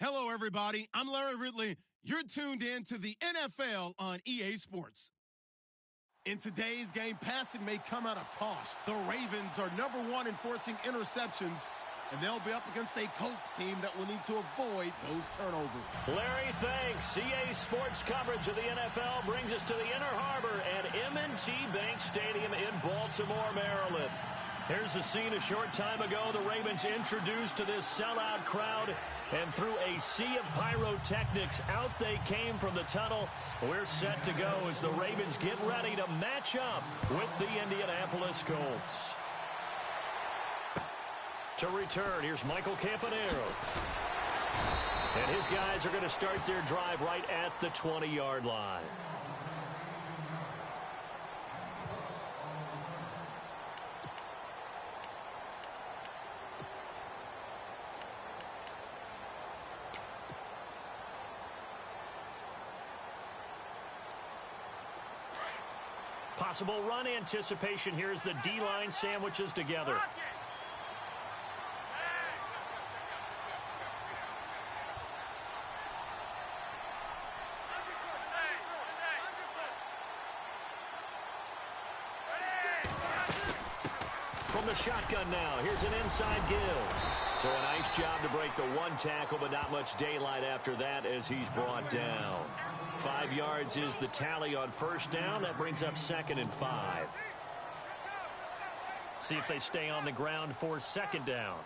Hello, everybody. I'm Larry Ridley. You're tuned in to the NFL on EA Sports. In today's game, passing may come at a cost. The Ravens are #1 in forcing interceptions, and they'll be up against a Colts team that will need to avoid those turnovers. Larry, thanks. EA Sports coverage of the NFL brings us to the Inner Harbor at M&T Bank Stadium in Baltimore, Maryland. Here's the scene a short time ago. The Ravens introduced to this sellout crowd, and through a sea of pyrotechnics, out they came from the tunnel. We're set to go as the Ravens get ready to match up with the Indianapolis Colts. To return, here's Michael Campanero. And his guys are going to start their drive right at the 20-yard line. Possible run anticipation here as the D-line sandwiches together. From the shotgun now, here's an inside give. So a nice job to break the one tackle, but not much daylight after that as he's brought down. 5 yards is the tally on first down. That brings up 2nd and 5. See if they stay on the ground for 2nd down.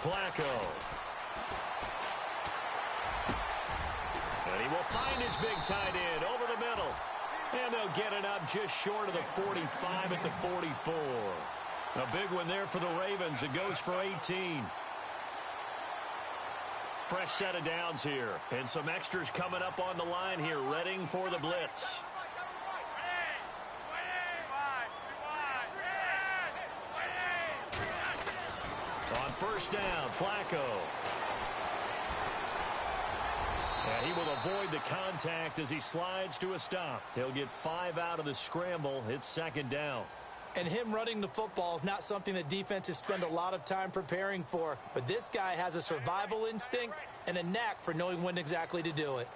Flacco. And he will find his big tight end over the middle. And they'll get it up just short of the 45 at the 44. A big one there for the Ravens. It goes for 18. Fresh set of downs here. And some extras coming up on the line here, readying for the blitz. On first down, Flacco. And he will avoid the contact as he slides to a stop. He'll get 5 out of the scramble. It's 2nd down. And him running the football is not something that defenses spend a lot of time preparing for. But this guy has a survival instinct and a knack for knowing when exactly to do it.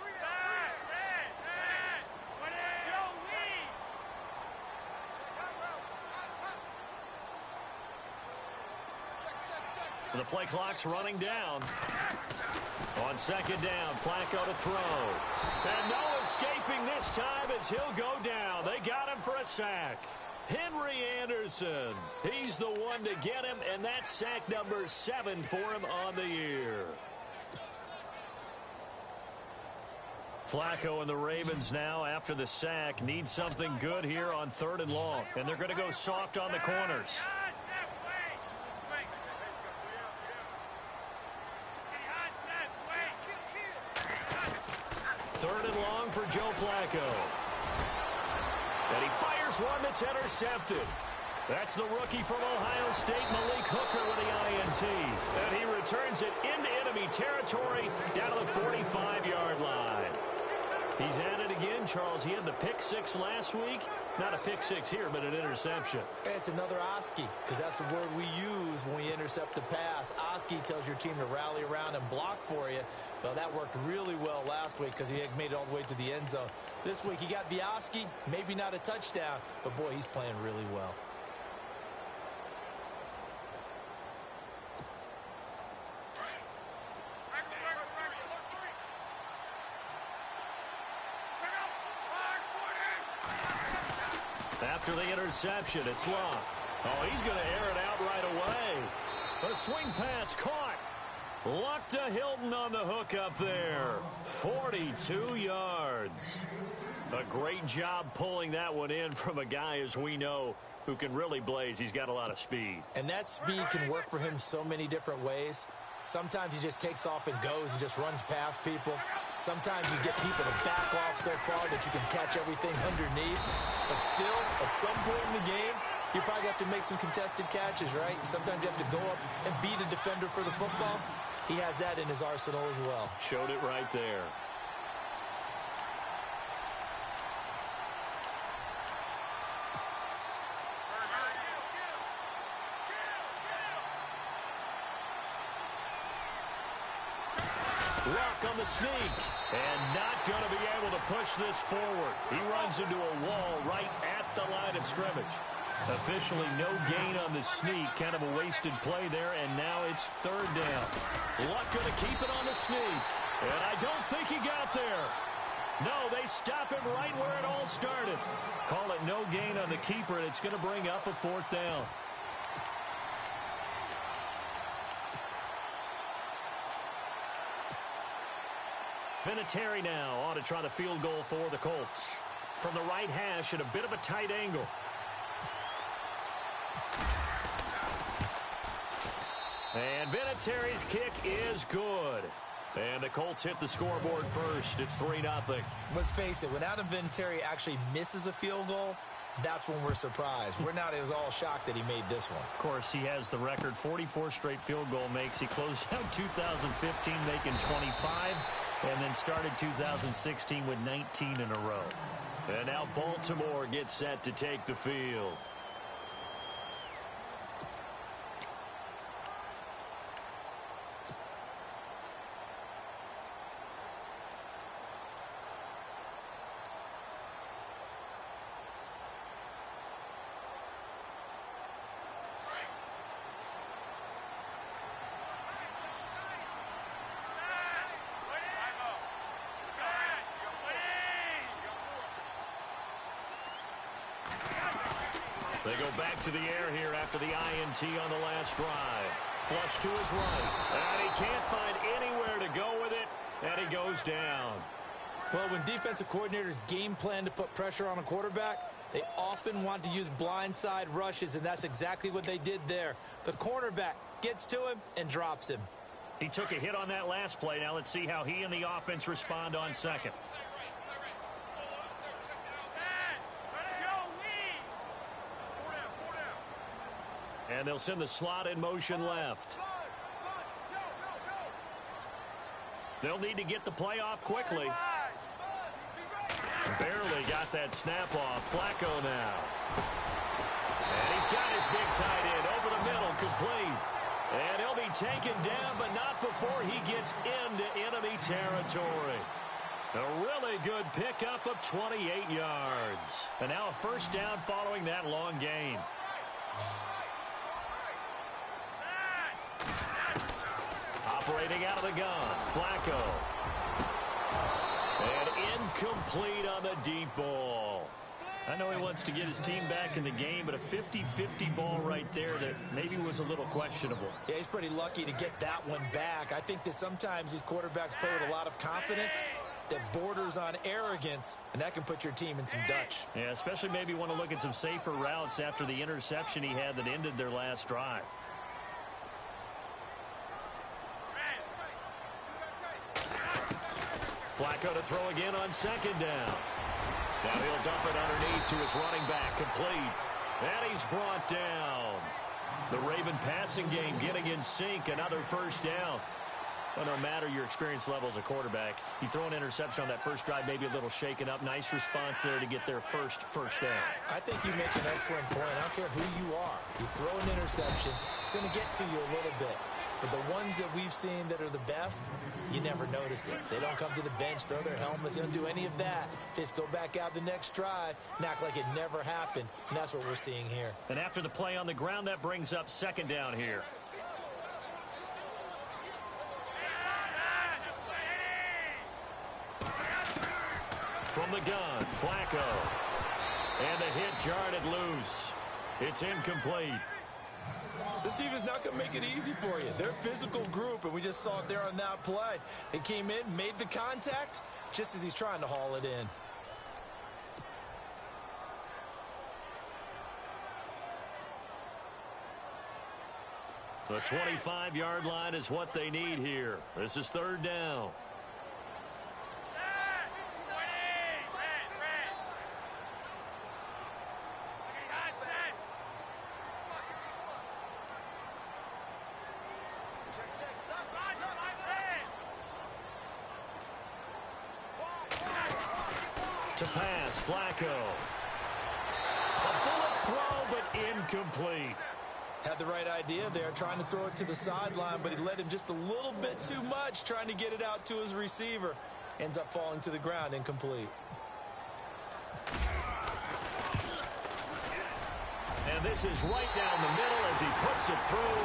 The play clock's running down. On 2nd down, Flacco to throw. And no escaping this time as he'll go down. They got him for a sack. Henry Anderson. He's the one to get him, and that's sack number 7 for him on the year. Flacco and the Ravens now, after the sack, need something good here on 3rd and long. And they're going to go soft on the corners. 3rd and long for Joe Flacco. And he fires one that's intercepted. That's the rookie from Ohio State, Malik Hooker, with the INT. And he returns it into enemy territory down to the 45-yard line. He's at it again, Charles. He had the pick 6 last week. Not a pick 6 here, but an interception. It's another Oski, because that's the word we use when we intercept the pass. Oski tells your team to rally around and block for you. Well, that worked really well last week because he had made it all the way to the end zone. This week he got the Oski, maybe not a touchdown, but boy, he's playing really well. After the interception, it's Locke. Oh, he's going to air it out right away. A swing pass caught. Locke to Hilton on the hook up there. 42 yards. A great job pulling that one in from a guy, as we know, who can really blaze. He's got a lot of speed. And that speed can work for him so many different ways. Sometimes he just takes off and goes and just runs past people. Sometimes you get people to back off so far that you can catch everything underneath. But still, at some point in the game, you probably have to make some contested catches, right? Sometimes you have to go up and beat a defender for the football. He has that in his arsenal as well. Showed it right there. Luck on the sneak. And not going to be able to push this forward. He runs into a wall right at the line of scrimmage. Officially no gain on the sneak. Kind of a wasted play there, and now it's third down. Luck going to keep it on the sneak. And I don't think he got there. No, they stop him right where it all started. Call it no gain on the keeper, and it's going to bring up a fourth down. Vinatieri now on to try the field goal for the Colts. From the right hash at a bit of a tight angle. And Vinatieri's kick is good. And the Colts hit the scoreboard first. It's 3-0. Let's face it, when Adam Vinatieri actually misses a field goal, that's when we're surprised. We're not as all shocked that he made this one. Of course, he has the record. 44 straight field goal makes. He closed out 2015 making 25, and then started 2016 with 19 in a row. And now Baltimore gets set to take the field. They go back to the air here after the INT on the last drive. Flush to his right. And he can't find anywhere to go with it, and he goes down. Well, when defensive coordinators game plan to put pressure on a quarterback, they often want to use blindside rushes, and that's exactly what they did there. The cornerback gets to him and drops him. He took a hit on that last play. Now let's see how he and the offense respond on second. And they'll send the slot in motion left. They'll need to get the play off quickly. Barely got that snap off. Flacco now. And he's got his big tight end over the middle, complete. And he'll be taken down, but not before he gets into enemy territory. A really good pickup of 28 yards. And now a first down following that long gain. Operating out of the gun, Flacco. And incomplete on the deep ball. I know he wants to get his team back in the game, but a 50-50 ball right there that maybe was a little questionable. Yeah, he's pretty lucky to get that one back. I think that sometimes these quarterbacks play with a lot of confidence that borders on arrogance, and that can put your team in some Dutch. Yeah, especially maybe want to look at some safer routes after the interception he had that ended their last drive. Flacco to throw again on second down. Now he'll dump it underneath to his running back, complete. And he's brought down. The Raven passing game getting in sync, another first down. Well, no matter your experience level as a quarterback, you throw an interception on that first drive, maybe a little shaken up. Nice response there to get their first down. I think you make an excellent point. I don't care who you are. You throw an interception, it's going to get to you a little bit. But the ones that we've seen that are the best, you never notice it. They don't come to the bench, throw their helmets, they don't do any of that. They just go back out the next drive and act like it never happened. And that's what we're seeing here. And after the play on the ground, that brings up second down here. From the gun, Flacco. And the hit jarred it loose. It's incomplete. This defense not going to make it easy for you. They're a physical group, and we just saw it there on that play. They came in, made the contact, just as he's trying to haul it in. The 25-yard line is what they need here. This is third down. To pass, Flacco. A bullet throw, but incomplete. Had the right idea there, trying to throw it to the sideline, but he led him just a little bit too much, trying to get it out to his receiver. Ends up falling to the ground, incomplete. And this is right down the middle as he puts it through.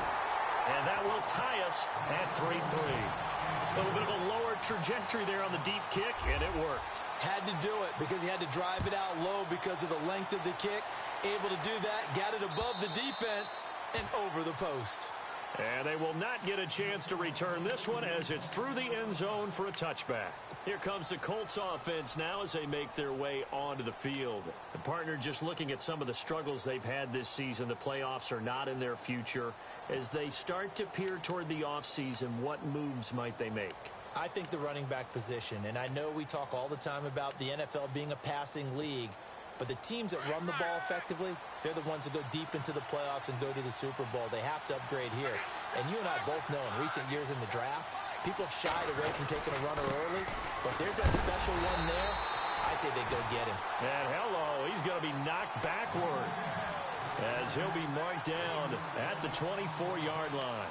And that will tie us at 3-3. A little bit of a lower trajectory there on the deep kick, and it worked. Had to do it because he had to drive it out low because of the length of the kick. Able to do that, got it above the defense and over the post. And they will not get a chance to return this one as it's through the end zone for a touchback. Here comes the Colts offense now as they make their way onto the field. The partner, just looking at some of the struggles they've had this season, the playoffs are not in their future. As they start to peer toward the offseason, what moves might they make? I think the running back position, and I know we talk all the time about the NFL being a passing league, but the teams that run the ball effectively, they're the ones that go deep into the playoffs and go to the Super Bowl. They have to upgrade here. And you and I both know in recent years in the draft, people have shied away from taking a runner early. But there's that special one there. I say they go get him. And hello, he's going to be knocked backward as he'll be marked down at the 24-yard line.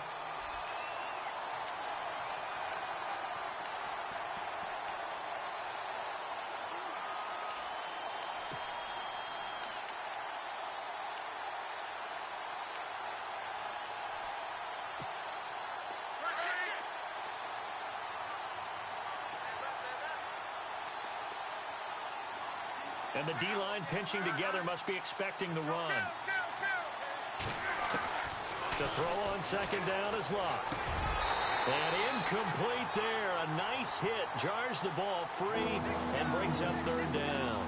And the D-line pinching together must be expecting the run. To throw on second down is Locke. And incomplete there. A nice hit. Jars the ball free and brings up third down.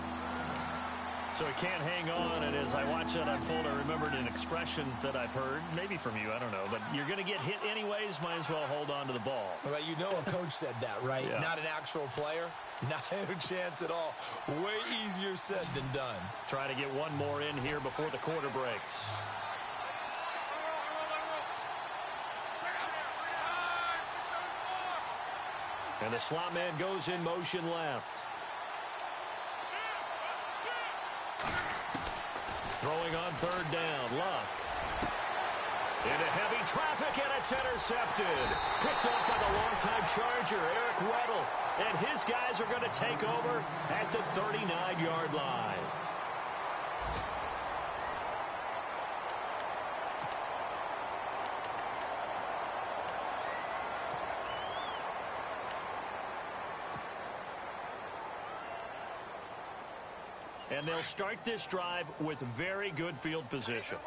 So he can't hang on, and as I watch that unfold, I remembered an expression that I've heard, maybe from you, I don't know, but you're going to get hit anyways, might as well hold on to the ball. Well, you know a coach said that, right? Yeah. Not an actual player. Not a chance at all. Way easier said than done. Try to get one more in here before the quarter breaks. And the slot man goes in motion left. Throwing on third down, Luck. Into heavy traffic, and it's intercepted. Picked off by the longtime Charger, Eric Weddle. And his guys are going to take over at the 39-yard line. And they'll start this drive with very good field position.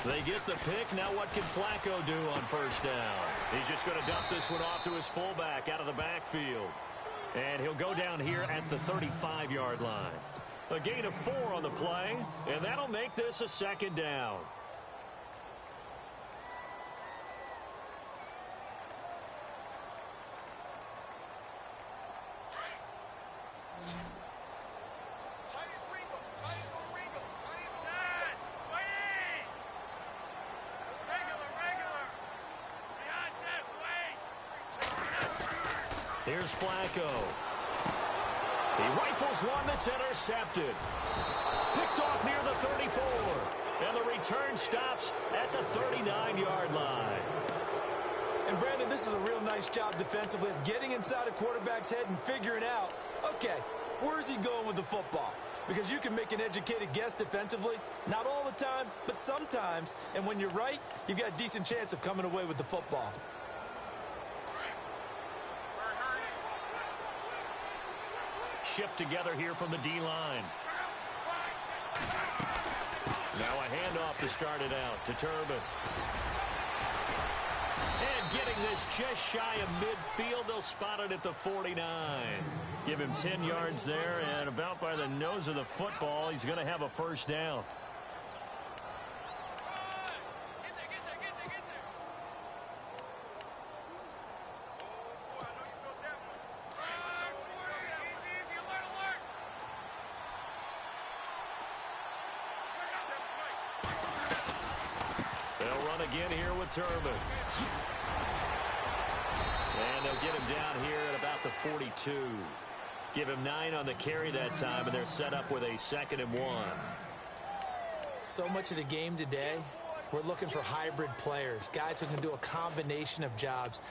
They get the pick. Now what can Flacco do on first down? He's just going to dump this one off to his fullback out of the backfield. And he'll go down here at the 35-yard line. A gain of 4 on the play, and that'll make this a second down. Here's Flacco. He rifles one that's intercepted. Picked off near the 34. And the return stops at the 39-yard line. And Brandon, this is a real nice job defensively of getting inside a quarterback's head and figuring out, okay, where's he going with the football? Because you can make an educated guess defensively. Not all the time, but sometimes. And when you're right, you've got a decent chance of coming away with the football. Shift together here from the D-line. Now a handoff to start it out to Turbin. And getting this just shy of midfield, they'll spot it at the 49. Give him 10 yards there, and about by the nose of the football, he's going to have a first down. Again here with Turbin. And they'll get him down here at about the 42. Give him 9 on the carry that time, and they're set up with a 2nd and 1. So much of the game today, we're looking for hybrid players, guys who can do a combination of jobs.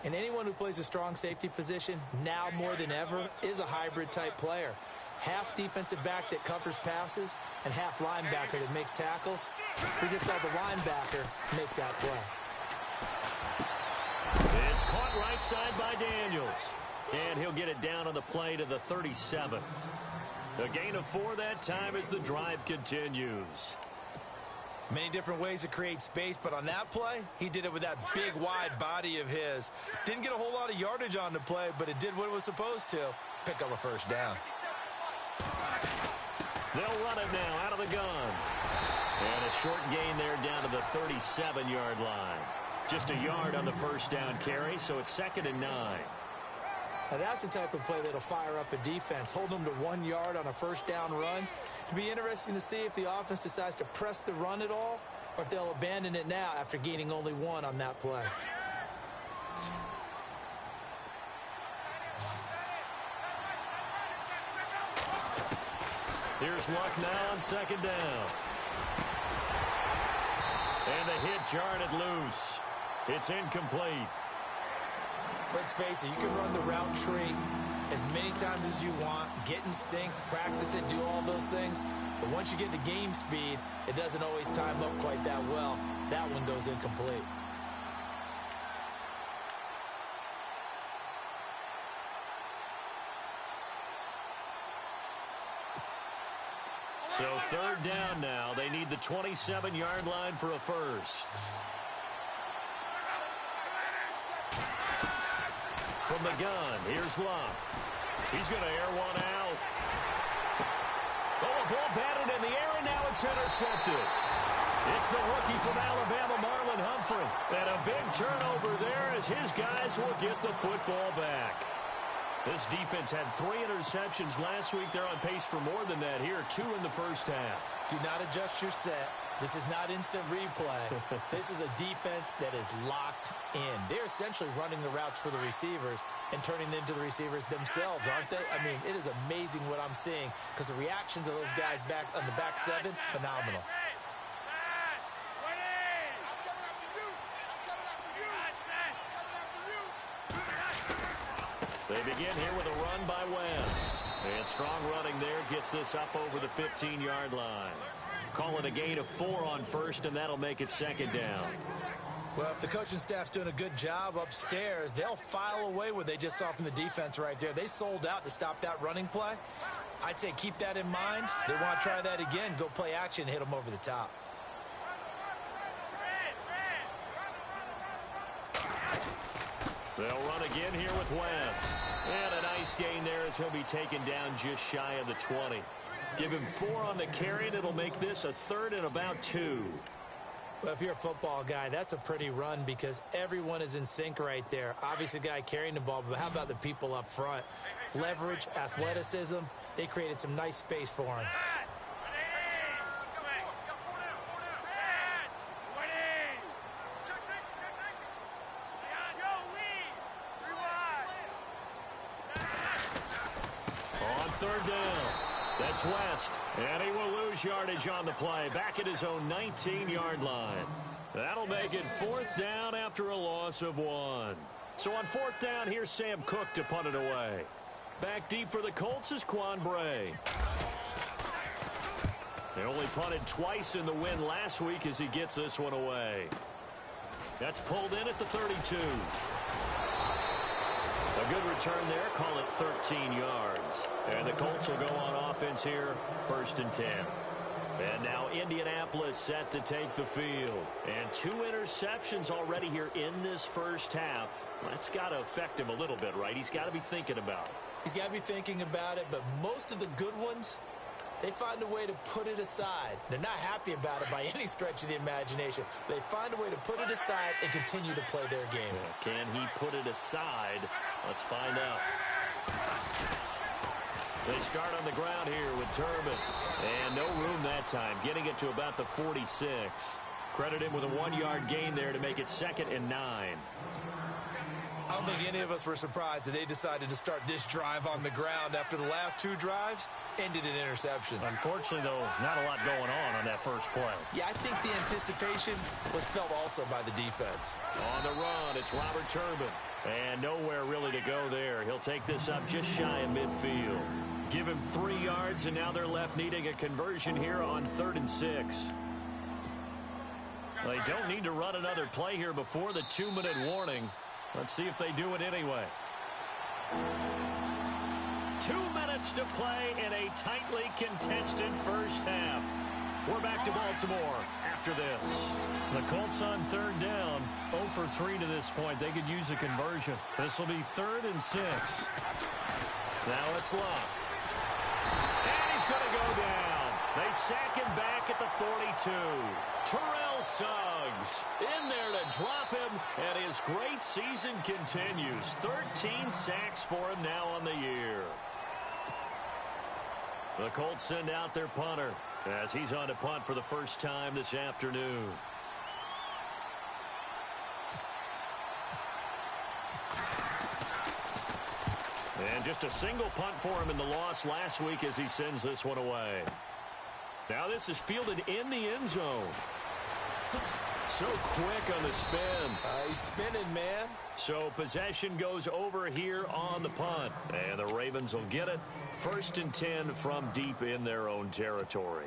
And anyone who plays a strong safety position, now more than ever, is a hybrid-type player. Half defensive back that covers passes and half linebacker that makes tackles. We just saw the linebacker make that play. It's caught right side by Daniels. And he'll get it down on the play to the 37. A gain of 4 that time as the drive continues. Many different ways to create space, but on that play, he did it with that big, wide body of his. Didn't get a whole lot of yardage on the play, but it did what it was supposed to. Pick up a first down. They'll run it now out of the gun. And a short gain there down to the 37-yard line. Just a yard on the first down carry, so it's 2nd and 9. Now that's the type of play that'll fire up a defense. Hold them to 1 yard on a first down run. It'll be interesting to see if the offense decides to press the run at all or if they'll abandon it now after gaining only 1 on that play. Here's Luck now on 2nd down. And the hit jarred it loose. It's incomplete. Let's face it, you can run the route tree as many times as you want, get in sync, practice it, do all those things. But once you get to game speed, it doesn't always time up quite that well. That one goes incomplete. So 3rd down now. They need the 27-yard line for a first. From the gun, here's Luck. He's going to air one out. Oh, a ball batted in the air, and now it's intercepted. It's the rookie from Alabama, Marlon Humphrey. And a big turnover there as his guys will get the football back. This defense had 3 interceptions last week. They're on pace for more than that here, 2 in the first half. Do not adjust your set. This is not instant replay. This is a defense that is locked in. They're essentially running the routes for the receivers and turning it into the receivers themselves, aren't they? I mean, it is amazing what I'm seeing because the reactions of those guys back on the back 7, phenomenal. They begin here with a run by West. And strong running there gets this up over the 15-yard line. Call it a gain of 4 on first, and that'll make it 2nd down. Well, if the coaching staff's doing a good job upstairs, they'll file away what they just saw from the defense right there. They sold out to stop that running play. I'd say keep that in mind. They want to try that again. Go play action, hit them over the top. They'll run again here with West. And a nice gain there as he'll be taken down just shy of the 20. Give him 4 on the carry, and it'll make this a 3rd and about 2. Well, if you're a football guy, that's a pretty run because everyone is in sync right there. Obviously, the guy carrying the ball, but how about the people up front? Leverage, athleticism, they created some nice space for him. On 3rd down. That's West, and he will lose yardage on the play, back at his own 19-yard line. That'll make it 4th down after a loss of 1. So on 4th down, here's Sam Cook to punt it away. Back deep for the Colts is Quan Bray. They only punted twice in the win last week as he gets this one away. That's pulled in at the 32. A good return there, call it 13 yards. And the Colts will go on offense here, 1st and 10. And now Indianapolis set to take the field. And 2 interceptions already here in this first half. That's got to affect him a little bit, right? He's got to be thinking about it. He's got to be thinking about it, but most of the good ones, they find a way to put it aside. They're not happy about it by any stretch of the imagination. They find a way to put it aside and continue to play their game. Yeah, can he put it aside? Let's find out. They start on the ground here with Turbin. And no room that time, getting it to about the 46. Credit him with a 1-yard gain there to make it 2nd and 9. I don't think any of us were surprised that they decided to start this drive on the ground after the last 2 drives ended in interceptions. Unfortunately, though, not a lot going on that first play. Yeah, I think the anticipation was felt also by the defense. On the run, it's Robert Turbin. And nowhere really to go there. He'll take this up just shy of midfield. Give him 3 yards, and now they're left needing a conversion here on 3rd and 6. They don't need to run another play here before the 2-minute warning. Let's see if they do it anyway. 2 minutes to play in a tightly contested first half. We're back to Baltimore after this. The Colts on 3rd down. 0 for 3 to this point. They could use a conversion. This will be 3rd and 6. Now it's Locke. And he's going to go down. They sack him back at the 42. Terrell Suggs in there to drop him, and his great season continues. 13 sacks for him now on the year. The Colts send out their punter as he's on to punt for the first time this afternoon. And just a single punt for him in the loss last week as he sends this one away. Now this is fielded in the end zone. So quick on the spin. He's spinning, man. So possession goes over here on the punt. And the Ravens will get it. 1st and 10 from deep in their own territory.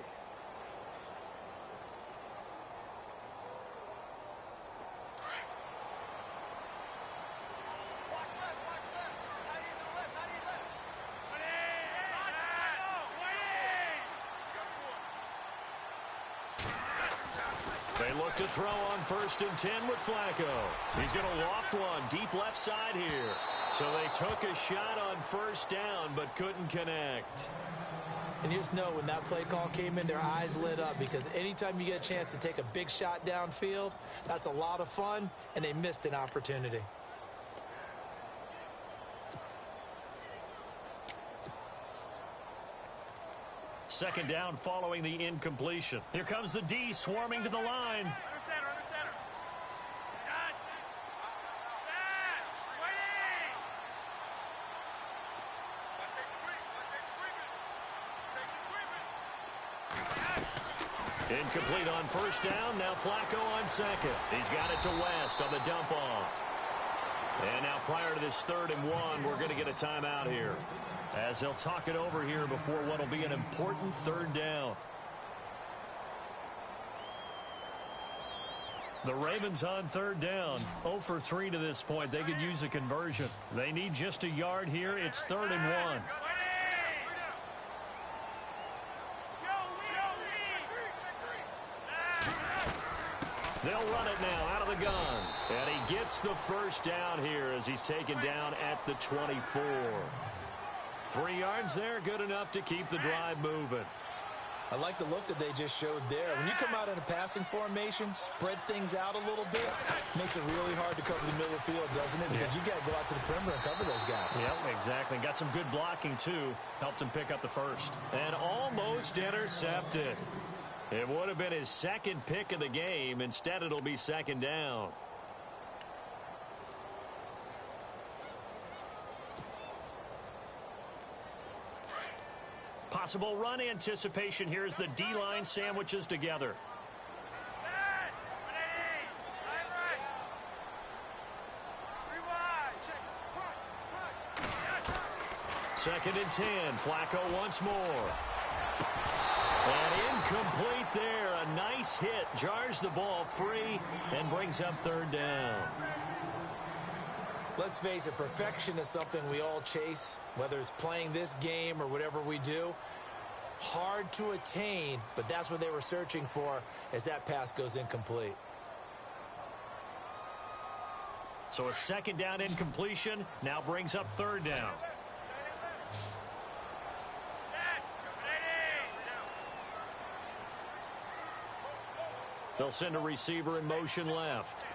They look to throw on 1st and 10 with Flacco. He's going to loft one deep left side here. So they took a shot on 1st down but couldn't connect. And you just know when that play call came in, their eyes lit up because anytime you get a chance to take a big shot downfield, that's a lot of fun, and they missed an opportunity. Second down following the incompletion. Here comes the D swarming to the line. Incomplete on 1st down. Now Flacco on 2nd. He's got it to West on the dump off. And now prior to this 3rd and 1, we're going to get a timeout here, as they'll talk it over here before what will be an important 3rd down. The Ravens on 3rd down. 0 for 3 to this point. They could use a conversion. They need just a yard here. It's 3rd and 1. They'll run it now out of the gun. And he gets the 1st down here as he's taken down at the 24. 3 yards there, good enough to keep the drive moving. I like the look that they just showed there. When you come out in a passing formation, spread things out a little bit, makes it really hard to cover the middle of the field, doesn't it? Because you got to go out to the perimeter and cover those guys. Yep, exactly. Got some good blocking, too. Helped him pick up the 1st. And almost intercepted. It would have been his 2nd pick of the game. Instead, it'll be 2nd down. Possible run anticipation here as the D-line sandwiches together. 2nd and 10. Flacco once more. And incomplete there. A nice hit. Jars the ball free and brings up 3rd down. Let's face it, perfection is something we all chase, whether it's playing this game or whatever we do. Hard to attain, but that's what they were searching for as that pass goes incomplete. So a 2nd down incompletion now brings up 3rd down. They'll send a receiver in motion left.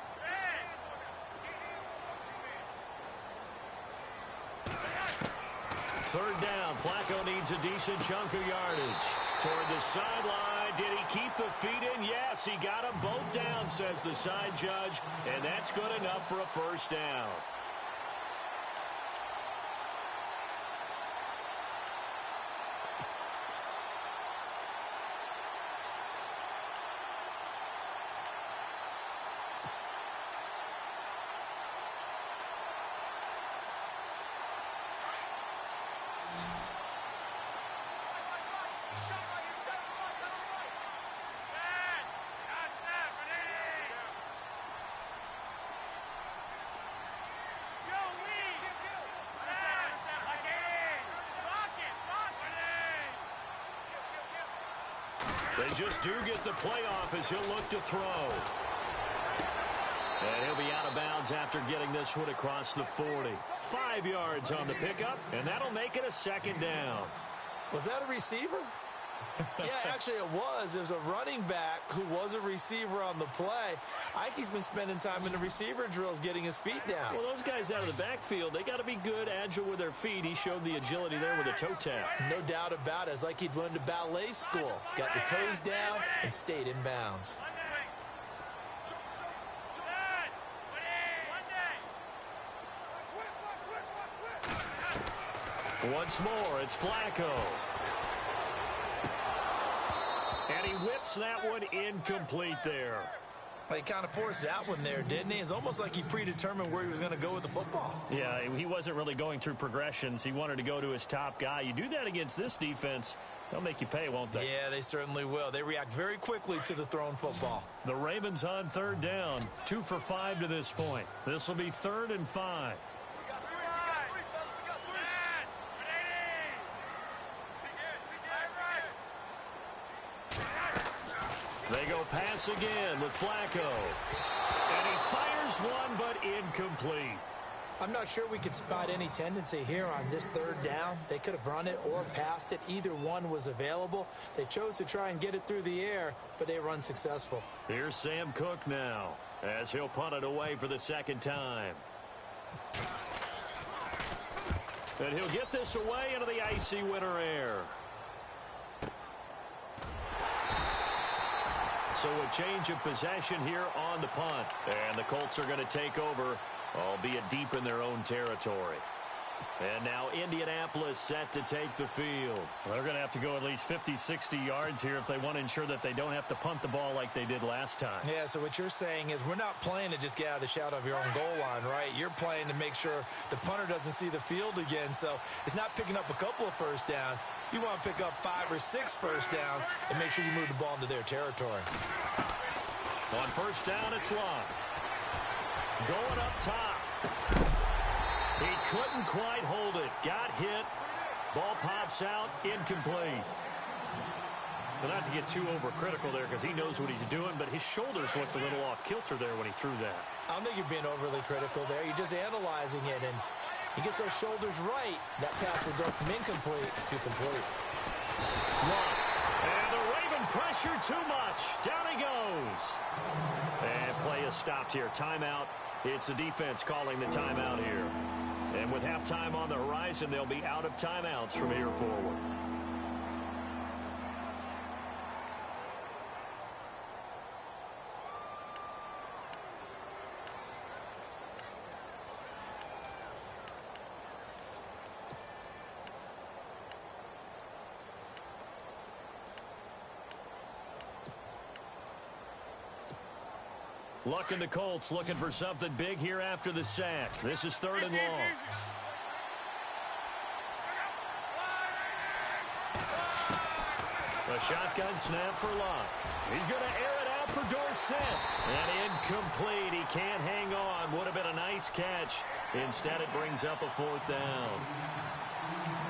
Third down. Flacco needs a decent chunk of yardage. Toward the sideline. Did he keep the feet in? Yes, he got them both down, says the side judge. And that's good enough for a 1st down. They just do get the playoff as he'll look to throw. And he'll be out of bounds after getting this one across the 40. 5 yards on the pickup, and that'll make it a second down. Was that a receiver? Yeah, actually it was. It was a running back who was a receiver on the play. Ike's been spending time in the receiver drills getting his feet down. Well, those guys out of the backfield, they got to be good, agile with their feet. He showed the agility there with a toe tap. No doubt about it. It's like he'd went to ballet school. Got the toes down and stayed in bounds. Once more, it's Flacco. And he whips that one incomplete there. He kind of forced that one there, didn't he? It's almost like he predetermined where he was going to go with the football. Yeah, he wasn't really going through progressions. He wanted to go to his top guy. You do that against this defense, they'll make you pay, won't they? Yeah, they certainly will. They react very quickly to the thrown football. The Ravens on third down, 2 for 5 to this point. This will be 3rd and 5. They go pass again with Flacco. And he fires one, but incomplete. I'm not sure we could spot any tendency here on this third down. They could have run it or passed it. Either one was available. They chose to try and get it through the air, but they were unsuccessful. Here's Sam Cook now, as he'll punt it away for the second time. And he'll get this away into the icy winter air. So a change of possession here on the punt. And the Colts are going to take over, albeit deep in their own territory. And now Indianapolis set to take the field. Well, they're going to have to go at least 50, 60 yards here if they want to ensure that they don't have to punt the ball like they did last time. Yeah, so what you're saying is we're not playing to just get out of the shadow of your own goal line, right? You're playing to make sure the punter doesn't see the field again. So it's not picking up a couple of first downs. You want to pick up 5 or 6 first downs and make sure you move the ball into their territory. On first down, it's Locke. Going up top. He couldn't quite hold it. Got hit. Ball pops out. Incomplete. Well, not to get too overcritical there because he knows what he's doing, but his shoulders looked a little off kilter there when he threw that. I don't think you're being overly critical there. You're just analyzing it, and he gets those shoulders right. That pass will go from incomplete to complete. One. And the Raven pressure too much. Down he goes. And play is stopped here. Timeout. It's the defense calling the timeout here. And with halftime on the horizon, they'll be out of timeouts from here forward. Luck and the Colts looking for something big here after the sack. This is 3rd and long. A shotgun snap for Locke. He's going to air it out for Dorsett. And incomplete. He can't hang on. Would have been a nice catch. Instead, it brings up a 4th down.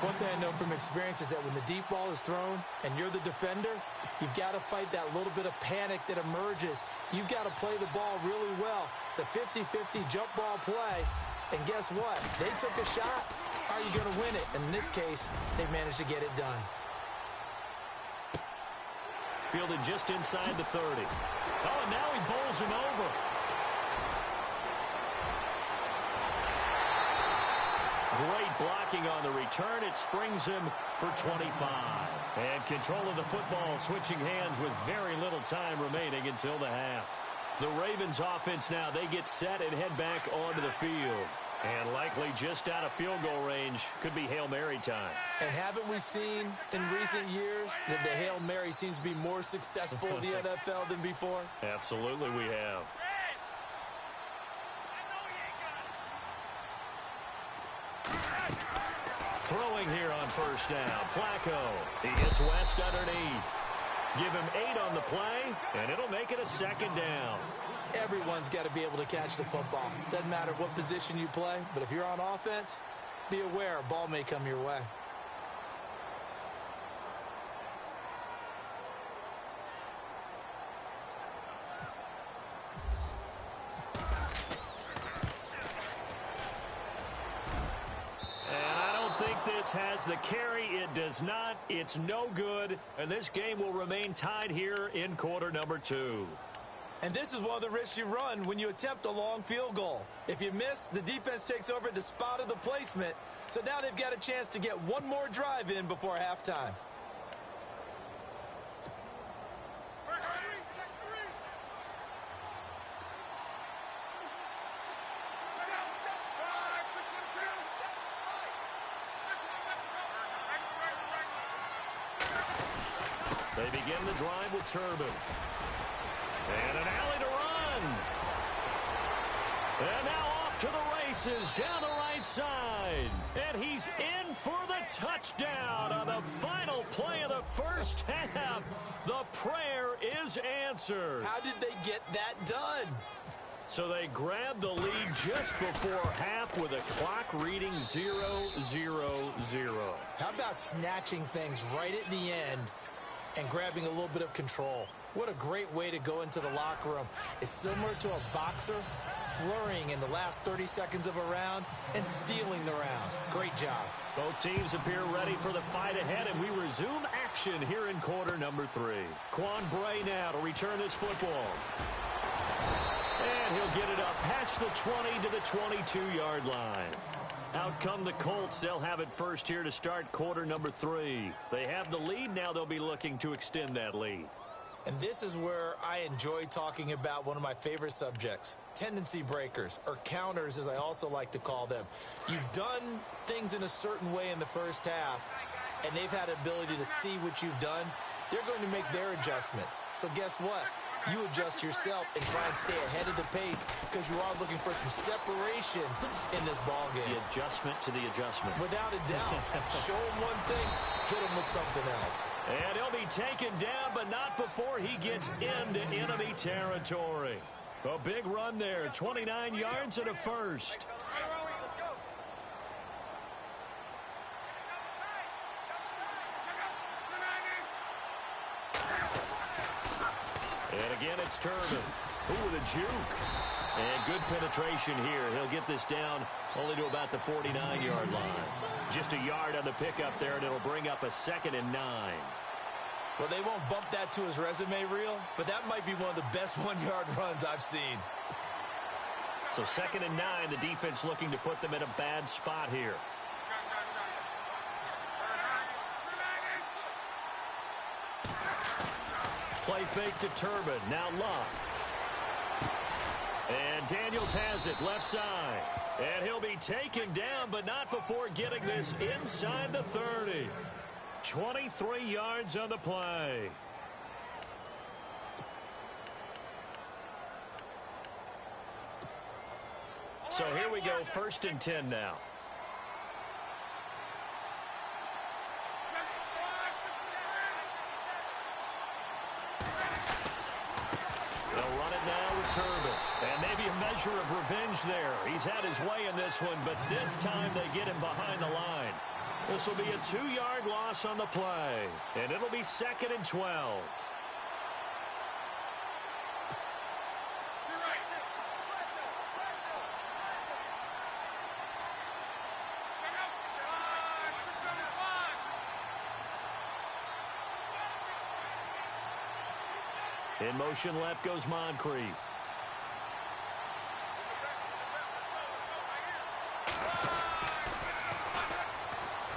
One thing I know from experience is that when the deep ball is thrown and you're the defender, you've got to fight that little bit of panic that emerges. You've got to play the ball really well. It's a 50-50 jump ball play. And guess what? They took a shot. How are you going to win it? And in this case, they managed to get it done. Fielded just inside the 30. Oh, and now he bowls him over. Great blocking on the return. It springs him for 25. And control of the football switching hands with very little time remaining until the half. The Ravens offense now, they get set and head back onto the field. And likely just out of field goal range. Could be Hail Mary time. And haven't we seen in recent years that the Hail Mary seems to be more successful in the NFL than before? Absolutely we have. Throwing here on first down. Flacco. He hits West underneath. Give him 8 on the play, and it'll make it a 2nd down. Everyone's got to be able to catch the football. Doesn't matter what position you play, but if you're on offense, be aware a ball may come your way. offense has the carry. It does not. It's no good. And this game will remain tied here in quarter number 2. And this is one of the risks you run when you attempt a long field goal. If you miss, the defense takes over at the spot of the placement. So now they've got a chance to get one more drive in before halftime. They begin the drive with Turbin. And an alley to run. And now off to the races down the right side. And he's in for the touchdown on the final play of the first half. The prayer is answered. How did they get that done? So they grabbed the lead just before half with a clock reading 0-0-0. How about snatching things right at the end and grabbing a little bit of control? What a great way to go into the locker room. It's similar to a boxer flurrying in the last 30 seconds of a round and stealing the round. Great job. Both teams appear ready for the fight ahead, and we resume action here in quarter number 3. Quan Bray now to return this football. And he'll get it up past the 20 to the 22-yard line. Out come the Colts. They'll have it first here to start quarter number 3. They have the lead. Now they'll be looking to extend that lead. And this is where I enjoy talking about one of my favorite subjects, tendency breakers, or counters as I also like to call them. You've done things in a certain way in the first half, and they've had the ability to see what you've done. They're going to make their adjustments. So guess what? You adjust yourself and try and stay ahead of the pace because you are looking for some separation in this ball game. The adjustment to the adjustment. Without a doubt. Show him one thing, hit him with something else. And he'll be taken down, but not before he gets into enemy territory. A big run there, 29 yards and a first. And again, it's Turbin. Ooh, with a juke. And good penetration here. He'll get this down only to about the 49-yard line. Just a yard on the pickup there, and it'll bring up a 2nd and 9. Well, they won't bump that to his resume reel, but that might be one of the best one-yard runs I've seen. So 2nd and 9, the defense looking to put them in a bad spot here. Play fake to Turbin. Now Luck. And Daniels has it left side. And he'll be taken down, but not before getting this inside the 30. 23 yards on the play. So here we go, 1st and 10 now. Turbin. And maybe a measure of revenge there. He's had his way in this one, but this time they get him behind the line. This will be a 2-yard loss on the play. And it'll be 2nd and 12. In motion left goes Moncrief.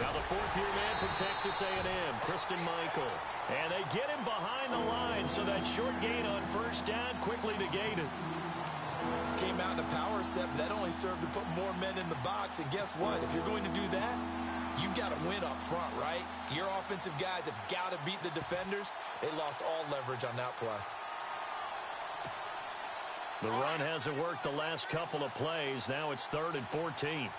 Now the 4th-year man from Texas A&M, Christian Michael. And they get him behind the line, so that short gain on 1st down quickly negated. Came out in a power set, but that only served to put more men in the box. And guess what? If you're going to do that, you've got to win up front, right? Your offensive guys have got to beat the defenders. They lost all leverage on that play. The run hasn't worked the last couple of plays. Now it's 3rd and 14.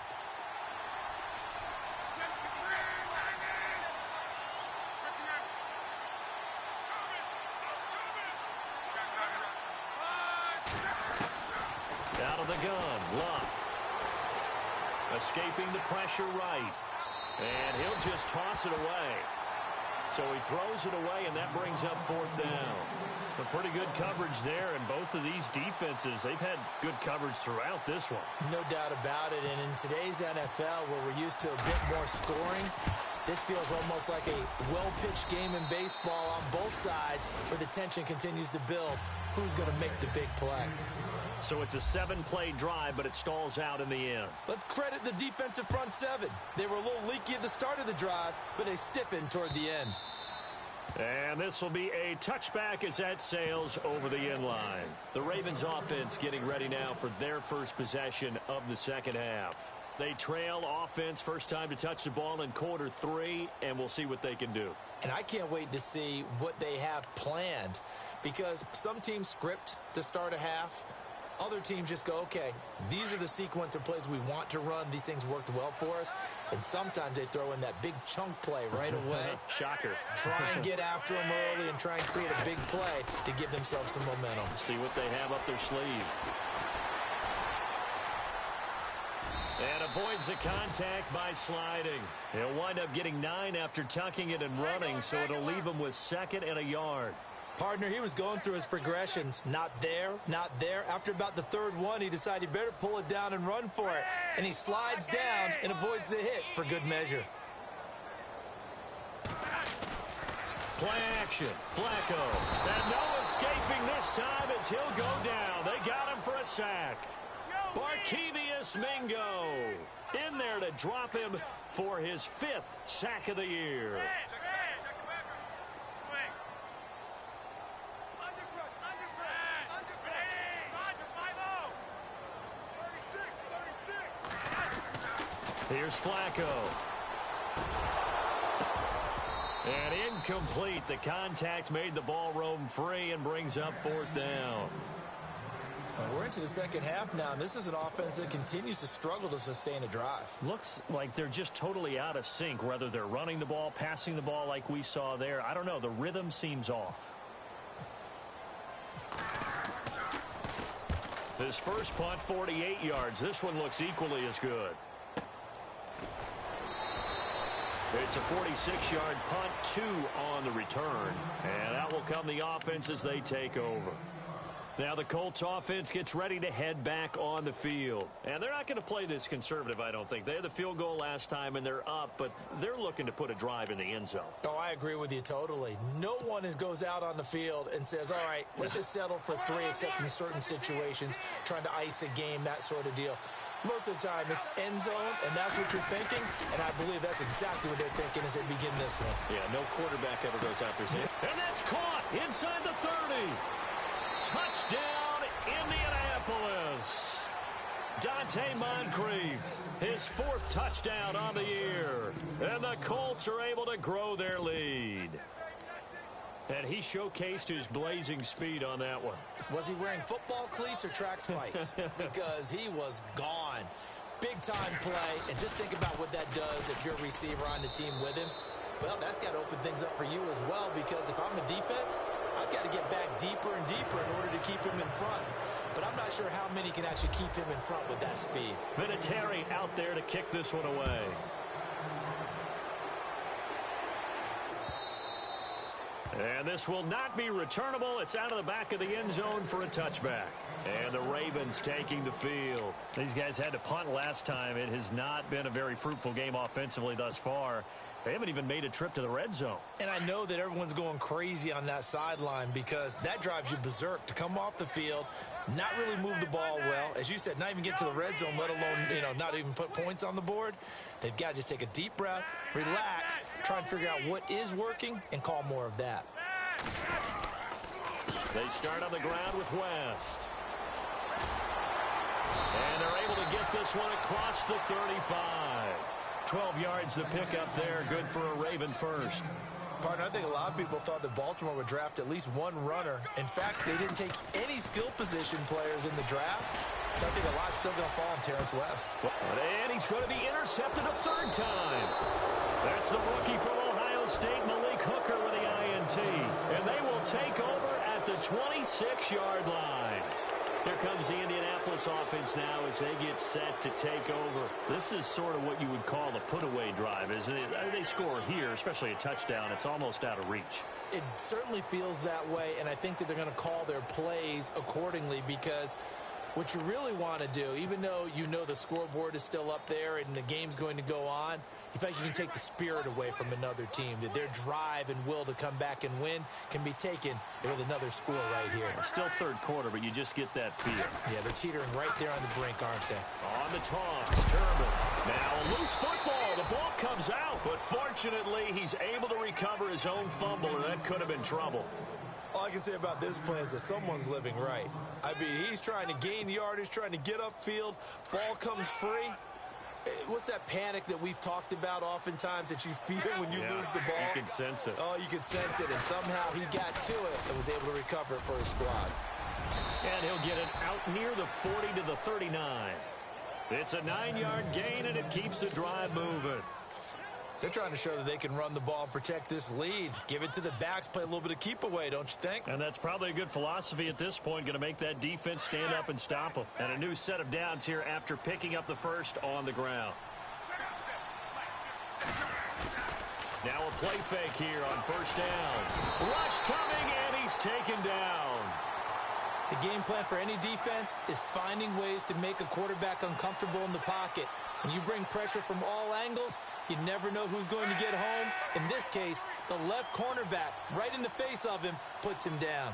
Out of the gun, Luck. Escaping the pressure right. And he'll just toss it away. So he throws it away, and that brings up 4th down. But pretty good coverage there, and both of these defenses, they've had good coverage throughout this one. No doubt about it, and in today's NFL, where we're used to a bit more scoring, this feels almost like a well-pitched game in baseball on both sides, where the tension continues to build. Who's going to make the big play? So it's a 7-play drive, but it stalls out in the end. Let's credit the defensive front 7. They were a little leaky at the start of the drive, but they stiffened toward the end. And this will be a touchback as that sails over the end line. The Ravens offense getting ready now for their first possession of the second half. They trail offense, first time to touch the ball in quarter 3, and we'll see what they can do. And I can't wait to see what they have planned, because some teams script to start a half. Other teams just go, okay, these are the sequence of plays we want to run. These things worked well for us. And sometimes they throw in that big chunk play right away. Shocker. Try and get after them early and try and create a big play to give themselves some momentum. See what they have up their sleeve. And avoids the contact by sliding. He'll wind up getting 9 after tucking it and running, so it'll leave him with 2nd and a yard. Partner, he was going through his progressions. Not there, not there. After about the 3rd one, he decided he better pull it down and run for it. And he slides down and avoids the hit for good measure. Play action. Flacco. And no escaping this time as he'll go down. They got him for a sack. Barkevius Mingo in there to drop him for his 5th sack of the year. Here's Flacco. And incomplete. The contact made the ball roam free and brings up 4th down. We're into the second half now, and this is an offense that continues to struggle to sustain a drive. Looks like they're just totally out of sync, whether they're running the ball, passing the ball like we saw there. I don't know. The rhythm seems off. His first punt, 48 yards. This one looks equally as good. It's a 46-yard punt, 2 on the return. And that will come the offense as they take over. Now the Colts offense gets ready to head back on the field. And they're not going to play this conservative, I don't think. They had the field goal last time, and they're up, but they're looking to put a drive in the end zone. Oh, I agree with you totally. No one goes out on the field and says, all right, let's just settle for 3, except in certain situations, trying to ice a game, that sort of deal. Most of the time, it's end zone, and that's what you're thinking, and I believe that's exactly what they're thinking as they begin this one. Yeah, no quarterback ever goes after him. And that's caught inside the 30. Touchdown, Indianapolis. Dante Moncrief, his 4th touchdown on the year. And the Colts are able to grow their lead. And he showcased his blazing speed on that one. Was he wearing football cleats or track spikes? Because he was gone. Big-time play, and just think about what that does if you're a receiver on the team with him. Well, that's got to open things up for you as well, because if I'm a defense, I've got to get back deeper and deeper in order to keep him in front. But I'm not sure how many can actually keep him in front with that speed. Vinatieri out there to kick this one away. And this will not be returnable. It's out of the back of the end zone for a touchback. And the Ravens taking the field. These guys had to punt last time. It has not been a very fruitful game offensively thus far. They haven't even made a trip to the red zone. And I know that everyone's going crazy on that sideline because that drives you berserk to come off the field, not really move the ball well. As you said, not even get to the red zone, let alone, not even put points on the board. They've got to just take a deep breath, relax, try and figure out what is working, and call more of that. They start on the ground with West. And they're able to get this one across the 35. 12 yards to pick up there. Good for a Raven first. Partner, I think a lot of people thought that Baltimore would draft at least one runner. In fact, they didn't take any skill position players in the draft. So I think a lot's still going to fall on Terrence West. And he's going to be intercepted a 3rd time. That's the rookie from Ohio State, Malik Hooker, with the INT. And they will take over at the 26-yard line. Here comes the Indianapolis offense now as they get set to take over. This is sort of what you would call the put-away drive, isn't it? They score here, especially a touchdown. It's almost out of reach. It certainly feels that way, and I think that they're going to call their plays accordingly because what you really want to do, even though you know the scoreboard is still up there and the game's going to go on, you feel like you can take the spirit away from another team, that their drive and will to come back and win can be taken with another score right here. Still third quarter, but you just get that feel. Yeah, they're teetering right there on the brink, aren't they? On the toss, Turbin. Now a loose football. The ball comes out, but fortunately he's able to recover his own fumble, and that could have been trouble. All I can say about this play is that someone's living right. I mean, he's trying to gain yardage, trying to get upfield. Ball comes free. What's that panic that we've talked about oftentimes that you feel when you lose the ball? You can sense it. Oh, you can sense it, and somehow he got to it and was able to recover it for his squad. And he'll get it out near the 40 to the 39. It's a 9-yard gain, and it keeps the drive moving. They're trying to show that they can run the ball and protect this lead. Give it to the backs, play a little bit of keep away, don't you think? And that's probably a good philosophy at this point, going to make that defense stand up and stop them. And a new set of downs here after picking up the first on the ground. Now a play fake here on first down. Rush coming, and he's taken down. The game plan for any defense is finding ways to make a quarterback uncomfortable in the pocket. When you bring pressure from all angles, you never know who's going to get home. In this case, the left cornerback, right in the face of him, puts him down.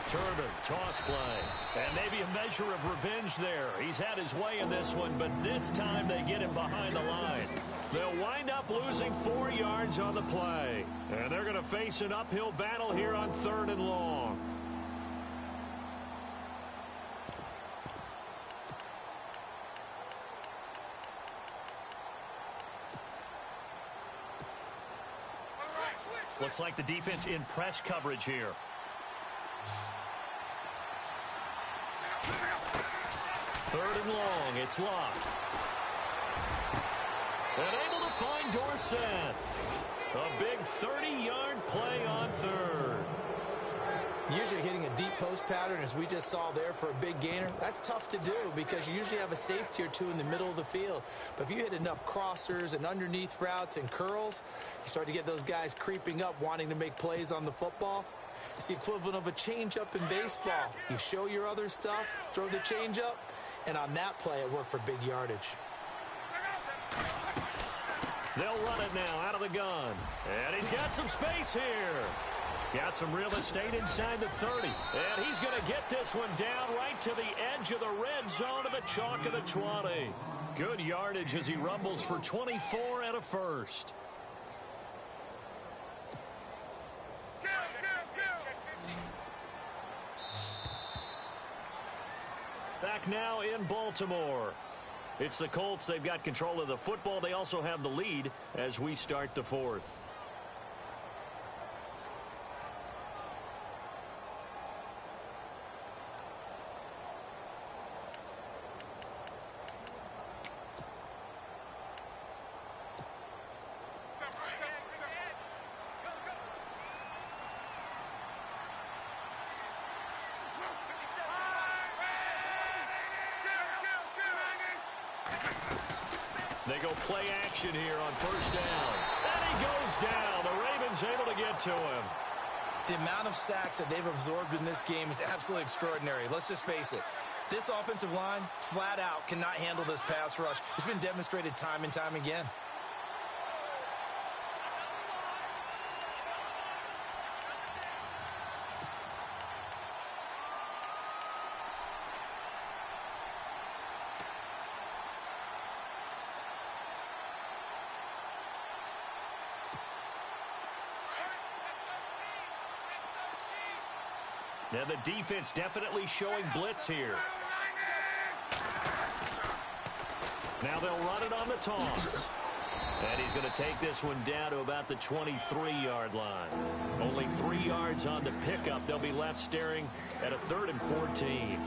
Turbin, toss play. And maybe a measure of revenge there. He's had his way in this one, but this time they get him behind the line. They'll wind up losing 4 yards on the play. And they're going to face an uphill battle here on 3rd and long. Looks like the defense in press coverage here. Third and long, it's locked. And able to find Dorsett. A big 30-yard play on 3rd. Usually hitting a deep post pattern, as we just saw there for a big gainer, that's tough to do because you usually have a safety or two in the middle of the field. But if you hit enough crossers and underneath routes and curls, you start to get those guys creeping up, wanting to make plays on the football. It's the equivalent of a changeup in baseball. You show your other stuff, throw the changeup, and on that play, it worked for big yardage. They'll run it now out of the gun. And he's got some space here. Got some real estate inside the 30. And he's going to get this one down right to the edge of the red zone of the chalk of the 20. Good yardage as he rumbles for 24 and a first. Back now in Baltimore. It's the Colts. They've got control of the football. They also have the lead as we start the 4th. They go play action here on first down. And he goes down. The Ravens able to get to him. The amount of sacks that they've absorbed in this game is absolutely extraordinary. Let's just face it. This offensive line, flat out, cannot handle this pass rush. It's been demonstrated time and time again. Now the defense definitely showing blitz here. Now they'll run it on the toss. And he's going to take this one down to about the 23-yard line. Only 3 yards on the pickup. They'll be left staring at a 3rd and 14.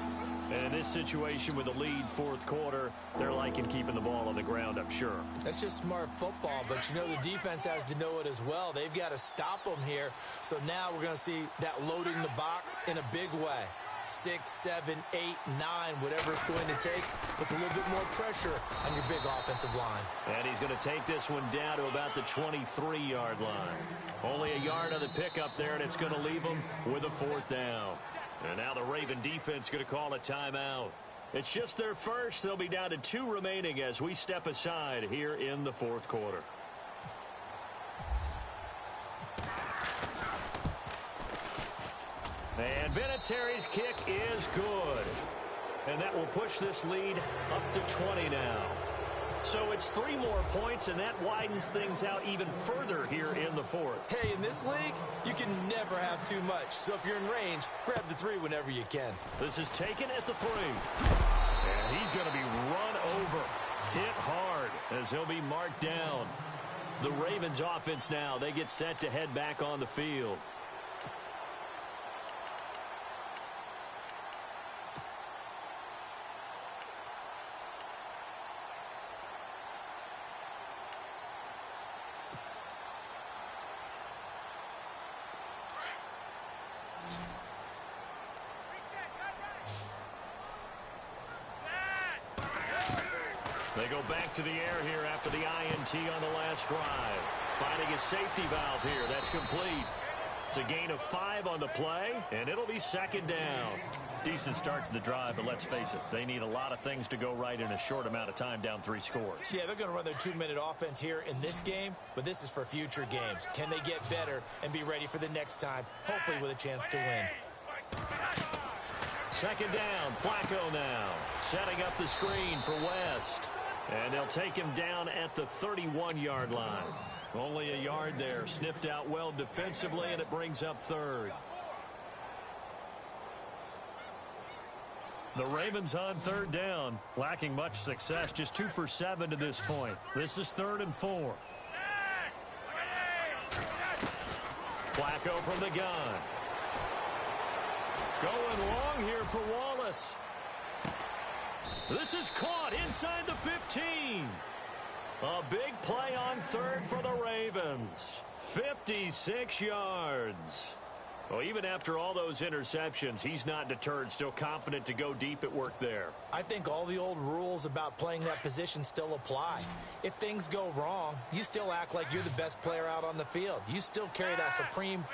And in this situation with a lead fourth quarter, they're liking keeping the ball on the ground, I'm sure. That's just smart football, but you know the defense has to know it as well. They've got to stop them here. So now we're going to see that loading the box in a big way. 6, 7, 8, 9, whatever it's going to take, puts a little bit more pressure on your big offensive line. And he's going to take this one down to about the 23-yard line. Only a yard on the pickup there, and it's going to leave him with a fourth down. And now the Raven defense going to call a timeout. It's just their first. They'll be down to 2 remaining as we step aside here in the fourth quarter. And Vinatieri's kick is good. And that will push this lead up to 20 now. So it's 3 more points, and that widens things out even further here in the fourth. Hey, in this league, you can never have too much. So if you're in range, grab the 3 whenever you can. This is taken at the 3. And he's going to be run over, hit hard, as he'll be marked down. The Ravens offense now, they get set to head back on the field. They go back to the air here after the INT on the last drive. Finding a safety valve here. That's complete. It's a gain of 5 on the play, and it'll be second down. Decent start to the drive, but let's face it, they need a lot of things to go right in a short amount of time, down 3 scores. Yeah, they're going to run their 2-minute offense here in this game, but this is for future games. Can they get better and be ready for the next time, hopefully with a chance to win? Second down, Flacco now, setting up the screen for West. And they'll take him down at the 31-yard line. Only a yard there, sniffed out well defensively, and it brings up third. The Ravens on third down, lacking much success, just 2 for 7 to this point. This is 3rd and 4. Flacco from the gun. Going long here for Wallace. This is caught inside the 15. A big play on third for the Ravens. 56 yards. Well, even after all those interceptions, he's not deterred, still confident to go deep at work there. I think all the old rules about playing that position still apply. If things go wrong, you still act like you're the best player out on the field. You still carry that supreme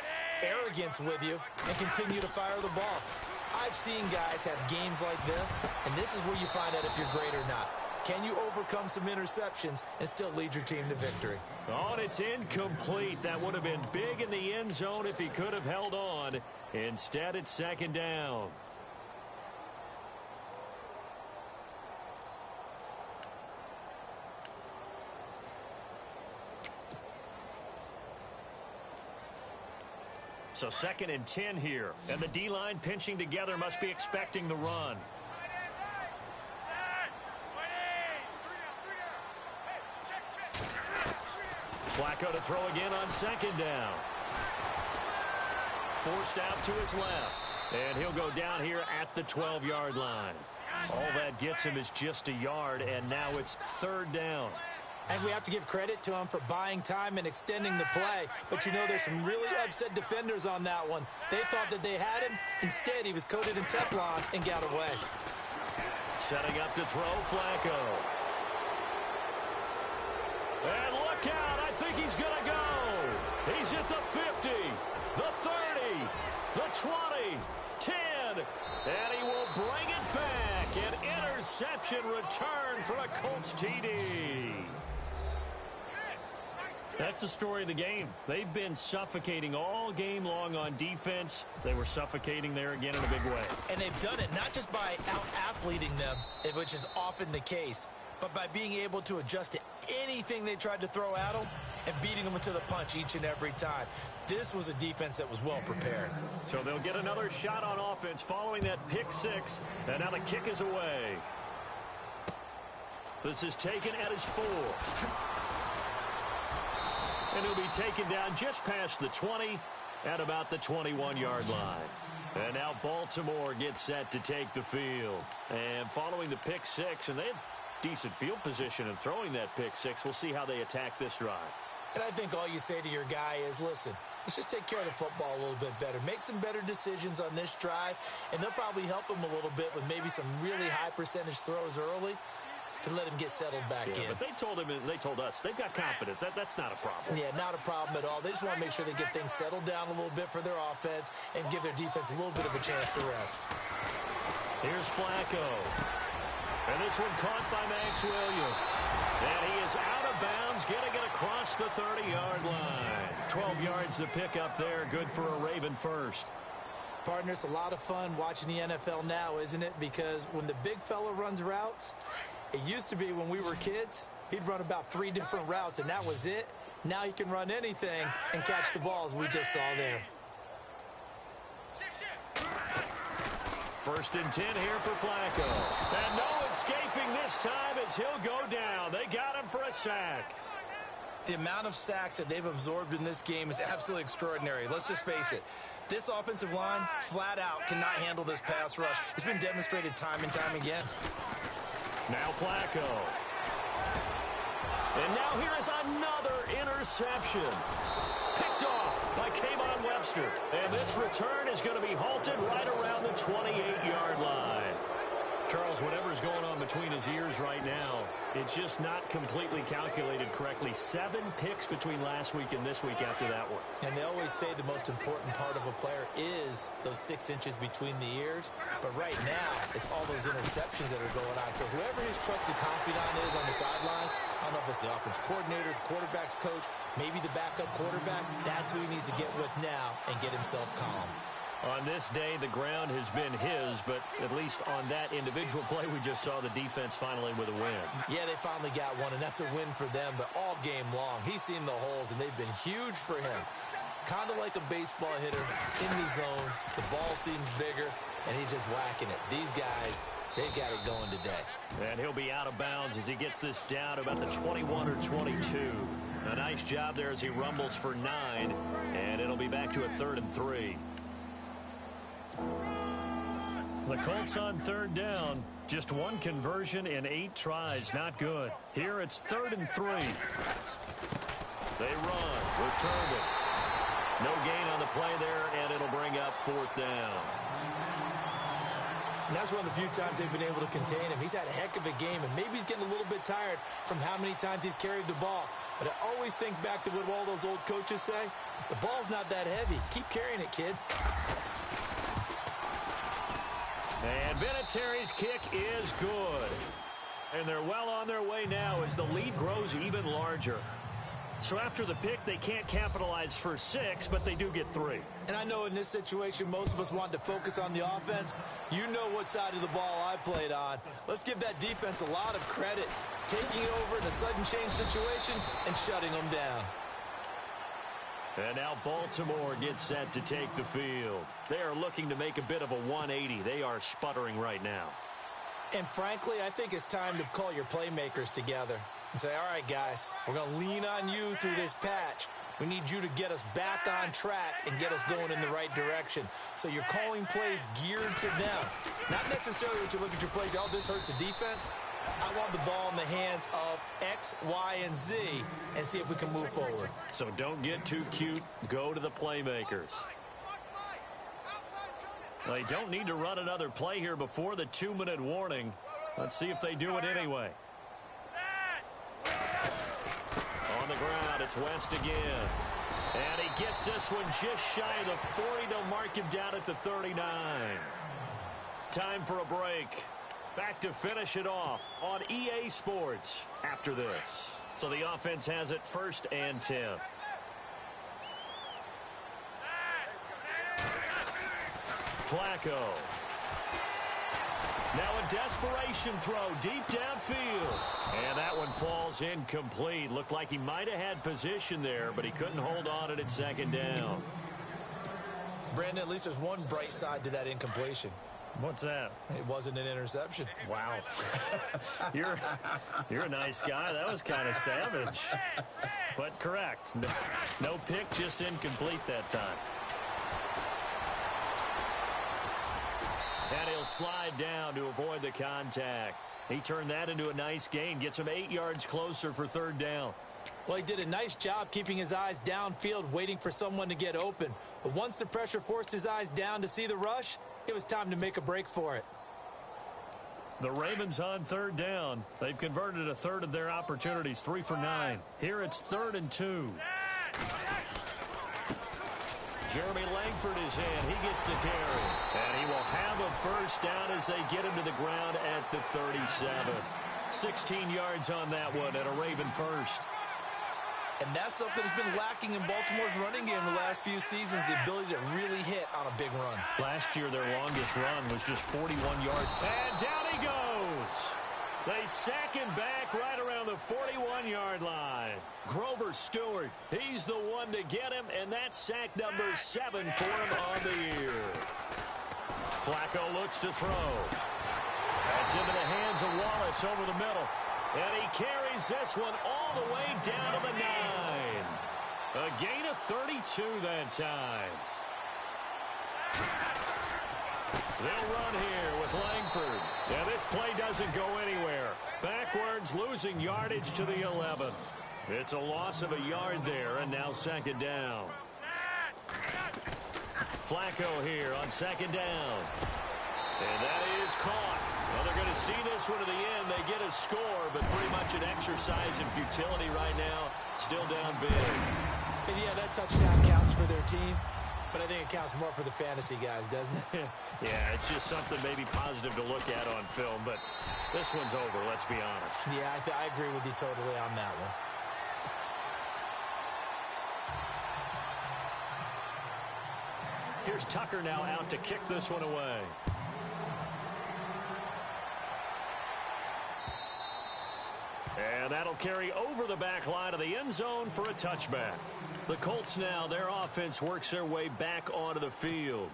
arrogance with you and continue to fire the ball. I've seen guys have games like this, and this is where you find out if you're great or not. Can you overcome some interceptions and still lead your team to victory? Oh, and it's incomplete. That would have been big in the end zone if he could have held on. Instead, it's second down. So 2nd and 10 here. And the D-line pinching together, must be expecting the run. Flacco to throw again on 2nd down. Forced out to his left. And he'll go down here at the 12-yard line. All that gets him is just a yard, and now it's 3rd down. And we have to give credit to him for buying time and extending the play. But you know, there's some really upset defenders on that one. They thought that they had him. Instead, he was coated in Teflon and got away. Setting up to throw, Flacco. And look out. I think he's going to go. He's at the 50, the 30, the 20, 10. And he will bring it back. An interception return for a Colts TD. That's the story of the game. They've been suffocating all game long on defense. They were suffocating there again in a big way. And they've done it not just by out-athleting them, which is often the case, but by being able to adjust to anything they tried to throw at them and beating them to the punch each and every time. This was a defense that was well prepared. So they'll get another shot on offense following that pick 6, and now the kick is away. This is taken at his 4. And he'll be taken down just past the 20 at about the 21-yard line. And now Baltimore gets set to take the field. And following the pick six, and they had decent field position in throwing that pick six. We'll see how they attack this drive. And I think all you say to your guy is, listen, let's just take care of the football a little bit better. Make some better decisions on this drive, and they'll probably help him a little bit with maybe some really high percentage throws early to let him get settled back in. But they told us they've got confidence. That's not a problem. Yeah, not a problem at all. They just want to make sure they get things settled down a little bit for their offense and give their defense a little bit of a chance to rest. Here's Flacco. And this one caught by Max Williams. And he is out of bounds, getting it across the 30-yard line. 12 yards to pick up there. Good for a Raven first. Partner, it's a lot of fun watching the NFL now, isn't it? Because when the big fella runs routes, it used to be when we were kids, he'd run about 3 different routes, and that was it. Now he can run anything and catch the ball, as we just saw there. First and 10 here for Flacco. And no escaping this time as he'll go down. They got him for a sack. The amount of sacks that they've absorbed in this game is absolutely extraordinary. Let's just face it. This offensive line, flat out, cannot handle this pass rush. It's been demonstrated time and time again. Now Flacco. And now here is another interception. Picked off by Kayvon Webster. And this return is going to be halted right around the 28-yard line. Charles, whatever's going on between his ears right now, it's just not completely calculated correctly. 7 picks between last week and this week after that one. And they always say the most important part of a player is those 6 inches between the ears. But right now, it's all those interceptions that are going on. So whoever his trusted confidant is on the sidelines, I don't know if it's the offense coordinator, the quarterback's coach, maybe the backup quarterback, that's who he needs to get with now and get himself calm. On this day, the ground has been his, but at least on that individual play, we just saw the defense finally with a win. Yeah, they finally got one, and that's a win for them, but all game long, he's seen the holes, and they've been huge for him. Kind of like a baseball hitter in the zone. The ball seems bigger, and he's just whacking it. These guys, they got it going today. And he'll be out of bounds as he gets this down about the 21 or 22. A nice job there as he rumbles for 9, and it'll be back to a 3rd and 3. The Colts on 3rd down. Just 1 conversion in 8 tries. Not good. Here it's 3rd and 3. They run. Return it. No gain on the play there, and it'll bring up 4th down. And that's one of the few times they've been able to contain him. He's had a heck of a game, and maybe he's getting a little bit tired from how many times he's carried the ball. But I always think back to what all those old coaches say. The ball's not that heavy. Keep carrying it, kid. And Vinatieri's kick is good. And they're well on their way now as the lead grows even larger. So after the pick, they can't capitalize for 6, but they do get 3. And I know in this situation, most of us want to focus on the offense. You know what side of the ball I played on. Let's give that defense a lot of credit. Taking over in a sudden change situation and shutting them down. And now Baltimore gets set to take the field. They are looking to make a bit of a 180. They are sputtering right now. And frankly, I think it's time to call your playmakers together and say, all right, guys, we're going to lean on you through this patch. We need you to get us back on track and get us going in the right direction. So you're calling plays geared to them. Not necessarily that you look at your plays, oh, this hurts the defense. I want the ball in the hands of X, Y, and Z and see if we can move forward. So don't get too cute. Go to the playmakers. They don't need to run another play here before the 2-minute warning. Let's see if they do it anyway. On the ground, it's West again. And he gets this one just shy of the 40 to mark him down at the 39. Time for a break. Back to finish it off on EA Sports after this. So the offense has it 1st and 10. Flacco. Now a desperation throw deep downfield. And that one falls incomplete. Looked like he might have had position there, but he couldn't hold on at 2nd down. Brandon, at least there's one bright side to that incompletion. What's that? It wasn't an interception. Wow. You're a nice guy. That was kind of savage. But correct. No pick, just incomplete that time. And he'll slide down to avoid the contact. He turned that into a nice gain, gets him 8 yards closer for third down. Well, he did a nice job keeping his eyes downfield, waiting for someone to get open. But once the pressure forced his eyes down to see the rush, it was time to make a break for it. The Ravens on third down. They've converted a third of their opportunities, 3 for 9. Here it's 3rd and 2. Jeremy Langford is in. He gets the carry. And he will have a first down as they get him to the ground at the 37. 16 yards on that one and a Raven first. And that's something that's been lacking in Baltimore's running game the last few seasons, the ability to really hit on a big run. Last year, their longest run was just 41 yards. And down he goes. They sack him back right around the 41-yard line. Grover Stewart, he's the one to get him, and that's sack number 7 for him on the year. Flacco looks to throw. That's into the hands of Wallace over the middle. And he carries this one all the way down to the 9. A gain of 32 that time. They'll run here with Langford. And this play doesn't go anywhere. Backwards, losing yardage to the 11. It's a loss of a yard there, and now 2nd down. Flacco here on 2nd down. And that is caught. Well, they're going to see this one to the end. They get a score, but pretty much an exercise in futility right now. Still down big. And yeah, that touchdown counts for their team, but I think it counts more for the fantasy guys, doesn't it? Yeah, it's just something maybe positive to look at on film, but this one's over, let's be honest. Yeah, I agree with you totally on that one. Here's Tucker now out to kick this one away. And that'll carry over the back line of the end zone for a touchback. The Colts now, their offense works their way back onto the field.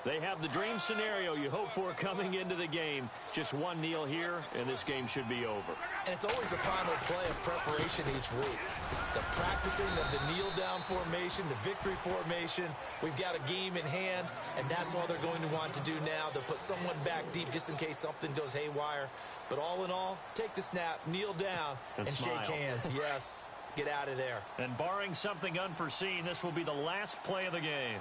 They have the dream scenario you hope for coming into the game. Just one kneel here, and this game should be over. And it's always the final play of preparation each week. The practicing of the kneel-down formation, the victory formation. We've got a game in hand, and that's all they're going to want to do now. They'll put someone back deep just in case something goes haywire. But all in all, take the snap, kneel down, and shake hands. Yes, get out of there. And barring something unforeseen, this will be the last play of the game.